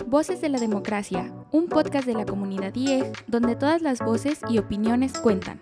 Voces de la Democracia, un podcast de la comunidad IEG donde todas las voces y opiniones cuentan.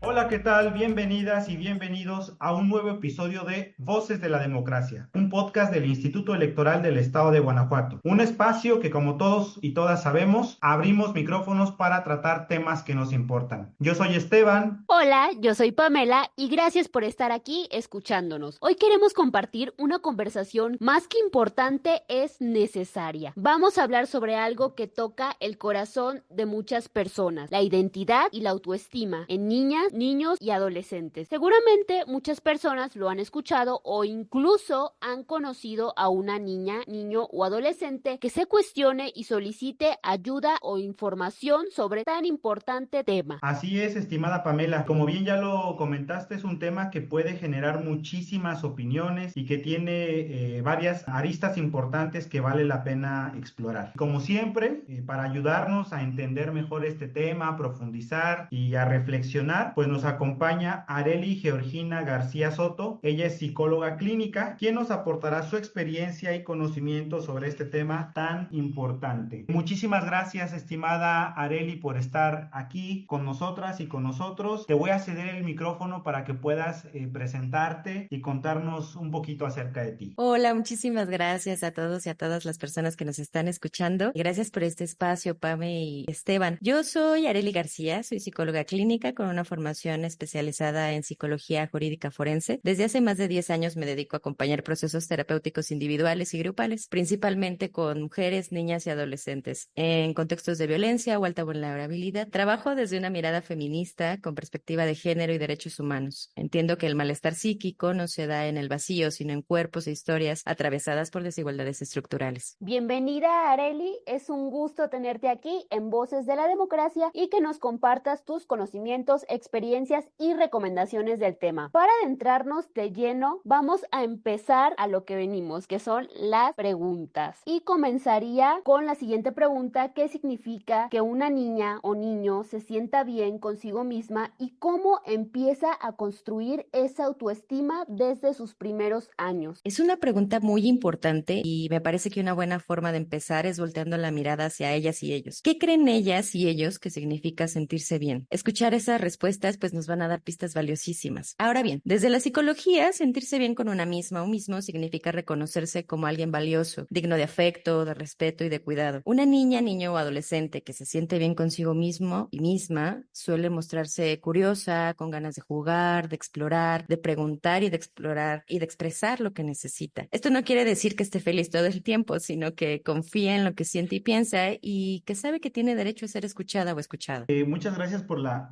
Hola, ¿qué tal? Bienvenidas y bienvenidos a un nuevo episodio de Voces de la Democracia, un podcast del Instituto Electoral del Estado de Guanajuato. Un espacio que, como todos y todas sabemos, abrimos micrófonos para tratar temas que nos importan. Yo soy Esteban. Hola, yo soy Pamela y gracias por estar aquí escuchándonos. Hoy queremos compartir una conversación más que importante, es necesaria. Vamos a hablar sobre algo que toca el corazón de muchas personas, la identidad y la autoestima en niñas, niños y adolescentes. Seguramente muchas personas lo han escuchado o incluso han conocido a una niña, niño o adolescente que se cuestione y solicite ayuda o información sobre tan importante tema. Así es, estimada Pamela. Como bien ya lo comentaste, es un tema que puede generar muchísimas opiniones y que tiene varias aristas importantes que vale la pena explorar. Como siempre, para ayudarnos a entender mejor este tema, a profundizar y a reflexionar, pues nos acompaña Arely Georgina García Soto. Ella es psicóloga clínica, quien nos aportará su experiencia y conocimiento sobre este tema tan importante. Muchísimas gracias, estimada Arely, por estar aquí con nosotras y con nosotros. Te voy a ceder el micrófono para que puedas presentarte y contarnos un poquito acerca de ti. Hola, muchísimas gracias a todos y a todas las personas que nos están escuchando. Gracias por este espacio, Pame y Esteban. Yo soy Arely García, soy psicóloga clínica con una formación especializada en psicología jurídica forense. Desde hace más de 10 años me dedico a acompañar procesos terapéuticos individuales y grupales, principalmente con mujeres, niñas y adolescentes en contextos de violencia o alta vulnerabilidad. Trabajo desde una mirada feminista con perspectiva de género y derechos humanos. Entiendo que el malestar psíquico no se da en el vacío, sino en cuerpos e historias atravesadas por desigualdades estructurales. Bienvenida, Arely. Es un gusto tenerte aquí en Voces de la Democracia y que nos compartas tus conocimientos, experiencias y recomendaciones del tema. Para adentrarnos de lleno, vamos a empezar a lo que venimos, que son las preguntas. Y comenzaría con la siguiente pregunta: ¿qué significa que una niña o niño se sienta bien consigo misma y cómo empieza a construir esa autoestima desde sus primeros años? Es una pregunta muy importante y me parece que una buena forma de empezar es volteando la mirada hacia ellas y ellos. ¿Qué creen ellas y ellos que significa sentirse bien? Escuchar esas respuestas pues nos van a dar pistas valiosísimas. Ahora bien, desde la psicología, sentirse bien con una misma o mismo significa reconocerse como alguien valioso, digno de afecto, de respeto y de cuidado. Una niña, niño o adolescente que se siente bien consigo mismo y misma suele mostrarse curiosa, con ganas de jugar, de explorar, de preguntar y de explorar y de expresar lo que necesita. Esto no quiere decir que esté feliz todo el tiempo, sino que confía en lo que siente y piensa y que sabe que tiene derecho a ser escuchada o escuchado. Muchas gracias por la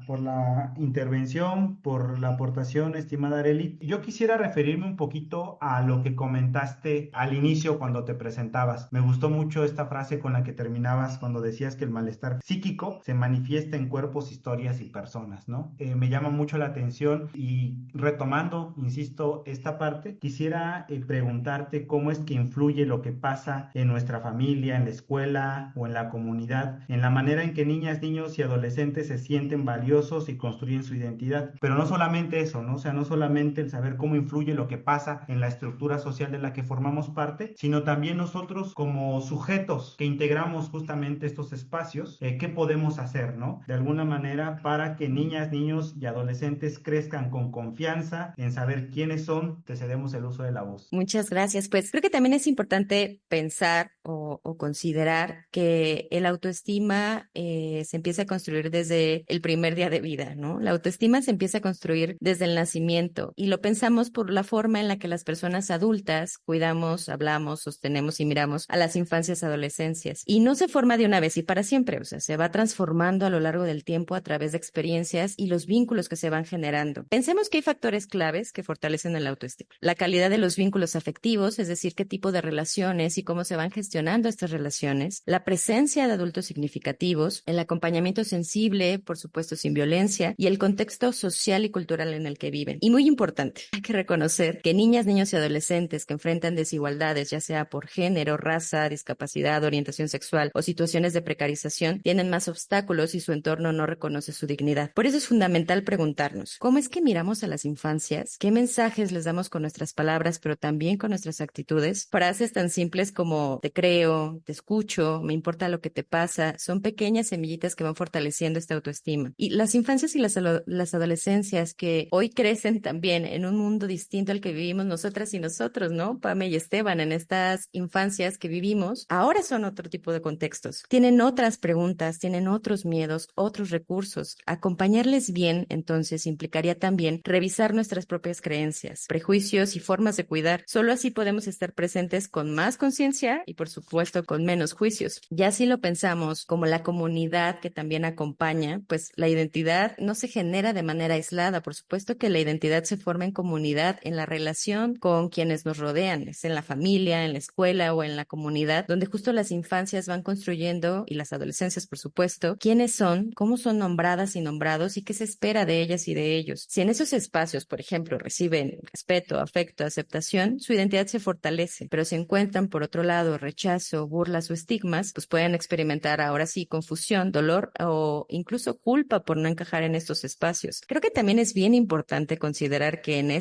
intervención, por la aportación, estimada Arely. Yo quisiera referirme un poquito a lo que comentaste al inicio cuando te presentabas. Me gustó mucho esta frase con la que terminabas cuando decías que el malestar psíquico se manifiesta en cuerpos, historias y personas, ¿no? Me llama mucho la atención y retomando, insisto, esta parte, quisiera preguntarte cómo es que influye lo que pasa en nuestra familia, en la escuela o en la comunidad, en la manera en que niñas, niños y adolescentes se sienten valiosos y construyen su identidad. Pero no solamente eso, ¿no? O sea, no solamente el saber cómo influye lo que pasa en la estructura social de la que formamos parte, sino también nosotros como sujetos que integramos justamente estos espacios, ¿qué podemos hacer, ¿no? De alguna manera para que niñas, niños y adolescentes crezcan con confianza en saber quiénes son. Te cedemos el uso de la voz. Muchas gracias. Pues creo que también es importante pensar o considerar que el autoestima se empieza a construir desde el primer día de vida, ¿no? La autoestima se empieza a construir desde el nacimiento y lo pensamos por la forma en la que las personas adultas cuidamos, hablamos, sostenemos y miramos a las infancias y adolescencias. Y no se forma de una vez y para siempre, o sea, se va transformando a lo largo del tiempo a través de experiencias y los vínculos que se van generando. Pensemos que hay factores claves que fortalecen el autoestima. La calidad de los vínculos afectivos, es decir, qué tipo de relaciones y cómo se van gestionando estas relaciones, la presencia de adultos significativos, el acompañamiento sensible, por supuesto sin violencia, y el contexto social y cultural en el que viven. Y muy importante, hay que reconocer que niñas, niños y adolescentes que enfrentan desigualdades, ya sea por género, raza, discapacidad, orientación sexual o situaciones de precarización, tienen más obstáculos y su entorno no reconoce su dignidad. Por eso es fundamental preguntarnos, ¿cómo es que miramos a las infancias? ¿Qué mensajes les damos con nuestras palabras, pero también con nuestras actitudes? Frases tan simples como te creo, te escucho, me importa lo que te pasa, son pequeñas semillitas que van fortaleciendo esta autoestima. Y las infancias y las adolescencias que hoy crecen también en un mundo distinto al que vivimos nosotras y nosotros, ¿no? Pame y Esteban, en estas infancias que vivimos, ahora son otro tipo de contextos. Tienen otras preguntas, tienen otros miedos, otros recursos. Acompañarles bien, entonces, implicaría también revisar nuestras propias creencias, prejuicios y formas de cuidar. Solo así podemos estar presentes con más conciencia y, por supuesto, con menos juicios. Ya si lo pensamos como la comunidad que también acompaña, pues la identidad no se genera de manera aislada. Por supuesto que la identidad se forma en comunidad, en la relación con quienes nos rodean, es en la familia, en la escuela o en la comunidad, donde justo las infancias van construyendo, y las adolescencias, por supuesto, quiénes son, cómo son nombradas y nombrados y qué se espera de ellas y de ellos. Si en esos espacios, por ejemplo, reciben respeto, afecto, aceptación, su identidad se fortalece, pero si encuentran, por otro lado, rechazo, burlas o estigmas, pues pueden experimentar ahora sí confusión, dolor o incluso culpa por no encajar en estos espacios. Creo que también es bien importante considerar que en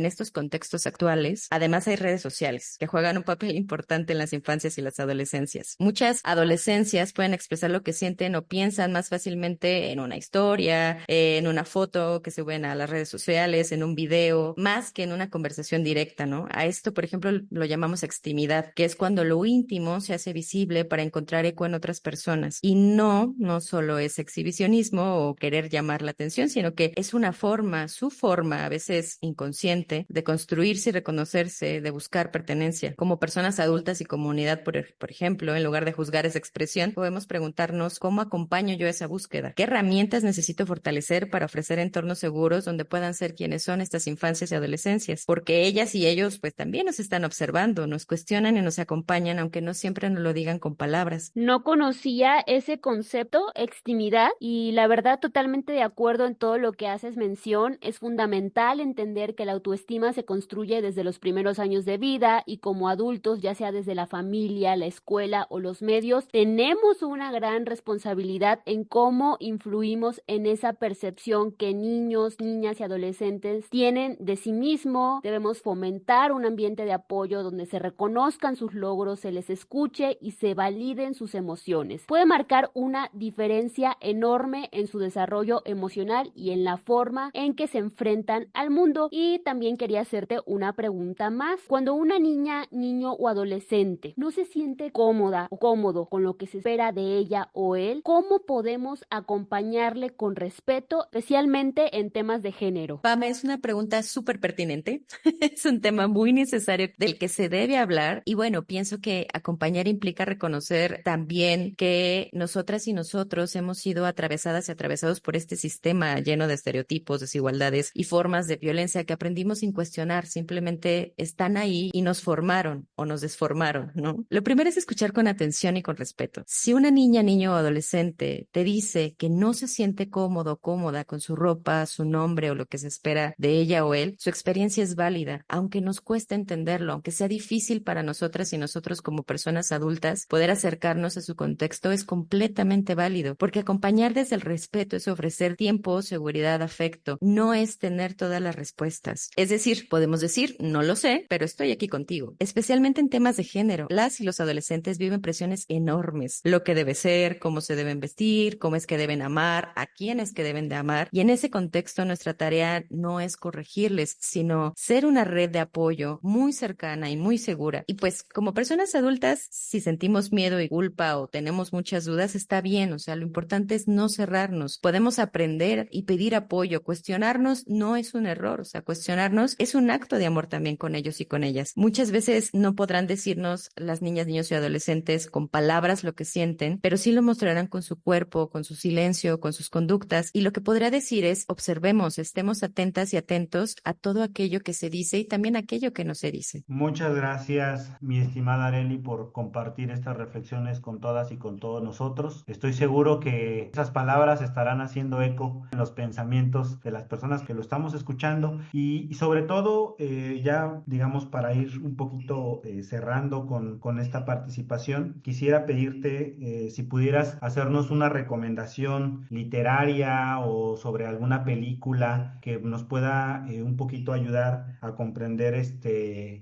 estos contextos actuales, además hay redes sociales que juegan un papel importante en las infancias y las adolescencias. Muchas adolescencias pueden expresar lo que sienten o piensan más fácilmente en una historia, en una foto que se ven a las redes sociales, en un video, más que en una conversación directa, ¿no? A esto, por ejemplo, lo llamamos extimidad, que es cuando lo íntimo se hace visible para encontrar eco en otras personas. Y no solo es exhibicionismo o querer llamar la atención, sino que es una forma, su forma, a veces inconsciente, de construirse y reconocerse, de buscar pertenencia. Como personas adultas y comunidad, por ejemplo, en lugar de juzgar esa expresión, podemos preguntarnos cómo acompaño yo esa búsqueda, qué herramientas necesito fortalecer para ofrecer entornos seguros donde puedan ser quienes son estas infancias y adolescencias, porque ellas y ellos pues también nos están observando, nos cuestionan y nos acompañan, aunque no siempre nos lo digan con palabras. No conocía ese concepto, extimidad, y la verdad totalmente de acuerdo en todo lo que haces mención. Es fundamental entender que la autoestima se construye desde los primeros años de vida y como adultos, ya sea desde la familia, la escuela o los medios, tenemos una gran responsabilidad en cómo influimos en esa percepción que niños, niñas y adolescentes tienen de sí mismo. Debemos fomentar un ambiente de apoyo donde se reconozcan sus logros, se les escuche y se validen sus emociones. Puede marcar una diferencia enorme en su desarrollo emocional y en la forma en que se enfrentan al mundo. Y también quería hacerte una pregunta más. Cuando una niña, niño o adolescente no se siente cómoda o cómodo con lo que se espera de ella o él, ¿cómo podemos acompañarle con respeto, especialmente en temas de género? Pame, es una pregunta súper pertinente. Es un tema muy necesario del que se debe hablar. Y bueno, pienso que acompañar implica reconocer también que nosotras y nosotros hemos sido atravesadas y atravesados por este sistema lleno de estereotipos, desigualdades y formas de violencia que aprendimos sin cuestionar. Simplemente están ahí y nos formaron o nos desformaron, ¿no? Lo primero es escuchar con atención y con respeto. Si una niña, niño o adolescente te dice que no se siente cómodo o cómoda con su ropa, su nombre o lo que se espera de ella o él, su experiencia es válida, aunque nos cueste entenderlo, aunque sea difícil para nosotras y nosotros como personas adultas, poder acercarnos a su contexto es completamente válido, porque acompañar desde el respeto es ofrecer tiempo, seguridad, afecto, no es tener todas las respuestas. Es decir, podemos decir, no lo sé, pero estoy aquí contigo. Especialmente en temas de género, las y los adolescentes viven presiones enormes, lo que debe ser, cómo se deben vestir, cómo es que deben amar, a quiénes que deben de amar, y en ese contexto nuestra tarea no es corregirles, sino ser una red de apoyo muy cercana y muy segura. Y pues como personas adultas, si sentimos miedo y culpa o tenemos muchas dudas, está bien, o sea, lo importante es no cerrarnos. Podemos aprender y pedir apoyo. Cuestionarnos no es un error, o sea, cuestionarnos es un acto de amor también con ellos y con ellas. Muchas veces no podrán decirnos las niñas, niños y adolescentes con palabras lo que sienten, pero sí lo mostrarán con su cuerpo, con su silencio, con sus conductas. Y lo que podrá decir es, observemos, estemos atentas y atentos a todo aquello que se dice y también aquello que no se dice. Muchas gracias, mi estimada Areli, por compartir estas reflexiones con todas y con todos nosotros. Estoy seguro que esas palabras estarán haciendo eco en los pensamientos de las personas que lo estamos escuchando y sobre todo ya digamos para ir un poquito cerrando con esta participación, quisiera pedirte si pudieras hacernos una recomendación literaria o sobre alguna película que nos pueda un poquito ayudar a comprender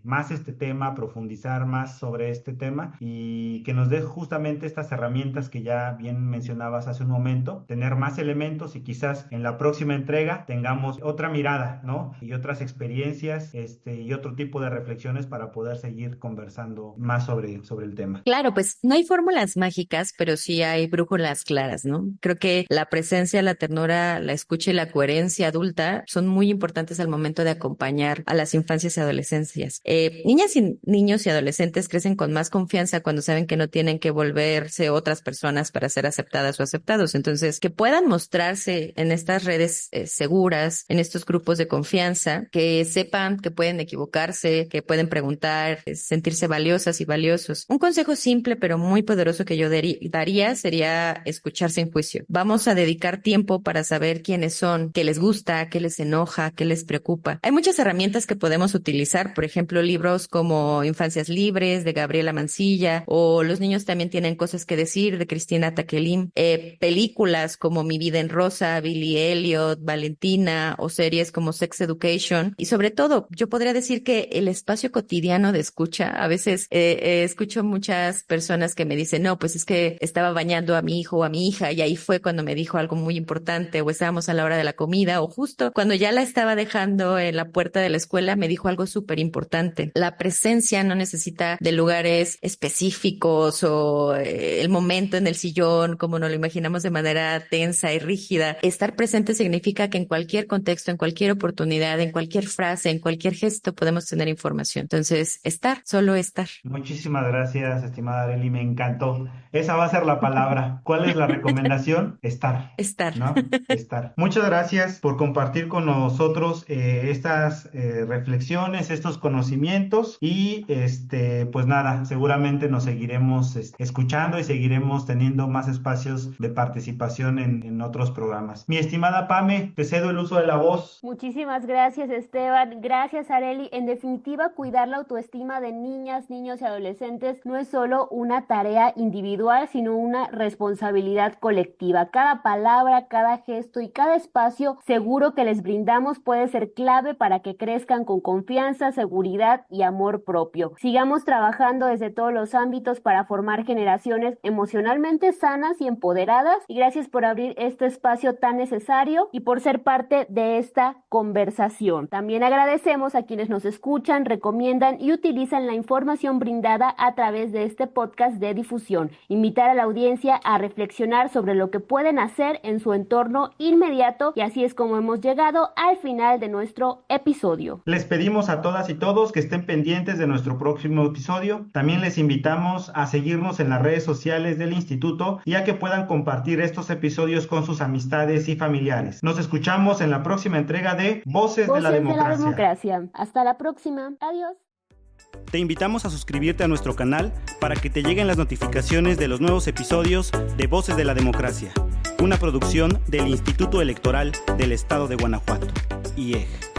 más este tema, profundizar más sobre este tema y que nos dé justamente estas herramientas que ya bien mencionabas hace un momento, tener más elementos y quizás en la próxima entrega tengamos otra mirada, ¿no? Y otras experiencias y otro tipo de reflexiones para poder seguir conversando más sobre el tema. Claro, pues no hay fórmulas mágicas, pero sí hay brújulas claras, ¿no? Creo que la presencia, la ternura, la escucha y la coherencia adulta son muy importantes al momento de acompañar a las infancias y adolescencias. Niñas y niños y adolescentes crecen con más confianza cuando saben que no tienen que volverse otras personas para ser aceptadas o aceptados. Entonces, que puedan mostrarse en estas redes seguras, en estos grupos de confianza, que sepan que pueden equivocarse, que pueden preguntar, sentirse valiosas y valiosos. Un consejo simple pero muy poderoso que yo daría sería escuchar sin juicio. Vamos a dedicar tiempo para saber quiénes son, qué les gusta, qué les enoja, qué les preocupa. Hay muchas herramientas que podemos utilizar, por ejemplo, libros como Infancias Libres de Gabriela Mancilla o Los niños también tienen cosas que decir de Cristina Taquelín, películas como Mi vida en rosa, Billy Elliot, Valentina o series como Sex Education y sobre todo yo podría decir que el espacio cotidiano de escucha, a veces escucho muchas personas que me dicen, no, pues es que estaba bañando a mi hijo o a mi hija y ahí fue cuando me dijo algo muy importante o estábamos a la hora de la comida o justo cuando ya la estaba dejando en la puerta de la escuela me dijo algo súper importante. La presencia no necesita de lugares específicos o el momento en el sillón como nos lo imaginamos de manera tensa y rígida. Estar presente significa que en cualquier contexto, en cualquier oportunidad, en cualquier frase, en cualquier gesto podemos tener información. Entonces, solo estar. Muchísimas gracias, estimada Arely, me encantó. Esa va a ser la palabra. ¿Cuál es la recomendación? Estar. Estar. ¿No? Estar. Muchas gracias por compartir con nosotros estas reflexiones, estos conocimientos y pues nada, seguramente nos seguiremos escuchando y seguiremos teniendo más espacios de participación en otros programas. Mi estimada Pame, te cedo el uso de la voz. Muchísimas gracias, Esteban. Gracias, Arely. En definitiva, cuidar la autoestima de niñas, niños y adolescentes no es solo una tarea individual, sino una responsabilidad colectiva. Cada palabra, cada gesto y cada espacio seguro que les brindamos puede ser clave para que crezcan con confianza, seguridad y amor propio. Sigamos trabajando desde todos los ámbitos para formar generaciones emocionalmente sanas y empoderadas. Y gracias por abrir este espacio tan necesario y por ser parte de esta conversación. También agradecemos a quienes nos escuchan, recomiendan y utilizan la información brindada a través de este podcast de difusión. Invitar a la audiencia a reflexionar sobre lo que pueden hacer en su entorno inmediato y así es como hemos llegado al final de nuestro episodio. Les pedimos a todas y todos que estén pendientes de nuestro próximo episodio. También les invitamos a seguirnos en las redes sociales del instituto y a que puedan compartir estos episodios con sus amistades y familiares. Nos escuchamos en la próxima entrega de Voces de la Democracia. Hasta la próxima. Adiós. Te invitamos a suscribirte a nuestro canal para que te lleguen las notificaciones de los nuevos episodios de Voces de la Democracia, una producción del Instituto Electoral del Estado de Guanajuato, IEG.